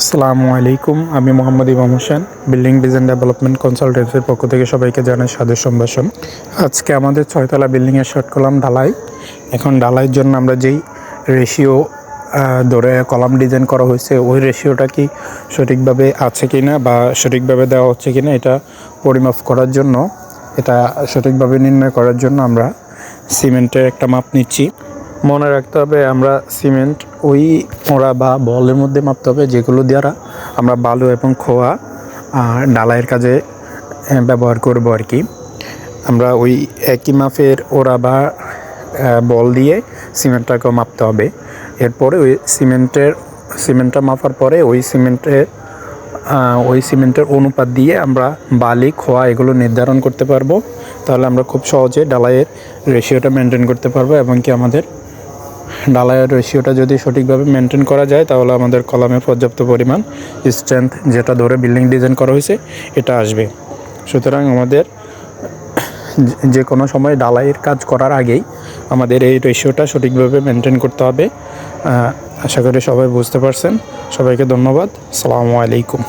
আসসালামু আলাইকুম। আমি মোহাম্মদ ইমাম হোসেন, বিল্ডিং ডিজাইন ডেভেলপমেন্ট কনসালটেন্সির পক্ষ থেকে সবাইকে জানাই সাদর সম্ভাষণ। আজকে আমাদের 6 তলা বিল্ডিংয়ের শর্ট কলাম ঢালাই। এখন ঢালাইয়ের জন্য আমরা যেই রেশিও ধরে কলাম ডিজাইন করা হয়েছে, ওই রেশিওটা কি সঠিকভাবে আছে কি না বা সঠিকভাবে দেওয়া হচ্ছে কি না, এটা পরিমাপ করার জন্য, এটা সঠিকভাবে নির্ণয় করার জন্য আমরা সিমেন্টের একটা মাপ নিচ্ছি। মনে রাখতে হবে, আমরা সিমেন্ট ওই ওরা বা বলের মধ্যে মাপতে হবে যেগুলো দ্বারা আমরা বালু এবং খোয়া ঢালাইয়ের কাজে ব্যবহার করব আর কি। আমরা ওই একই মাপের ওরা বা বল দিয়ে সিমেন্টটাকেও মাপতে হবে। এরপরে ওই সিমেন্টটা মাপার পরে ওই সিমেন্টের অনুপাত দিয়ে আমরা বালি খোয়া এগুলো নির্ধারণ করতে পারবো। তাহলে আমরা খুব সহজে ঢালাইয়ের রেশিওটা মেনটেন করতে পারবো, এবং কি আমাদের ঢালাইয়ের রেশিওটা যদি সঠিকভাবে মেনটেন করা যায় তাহলে আমাদের কলামে পর্যাপ্ত পরিমাণ স্ট্রেংথ, যেটা ধরে বিল্ডিং ডিজাইন করা হয়েছে, এটা আসবে। সুতরাং আমাদের যে কোনো সময় ঢালাইয়ের কাজ করার আগেই আমাদের এই রেশিওটা সঠিকভাবে মেনটেন করতে হবে। আশা করি সবাই বুঝতে পারছেন। সবাইকে ধন্যবাদ। আসসালামু আলাইকুম।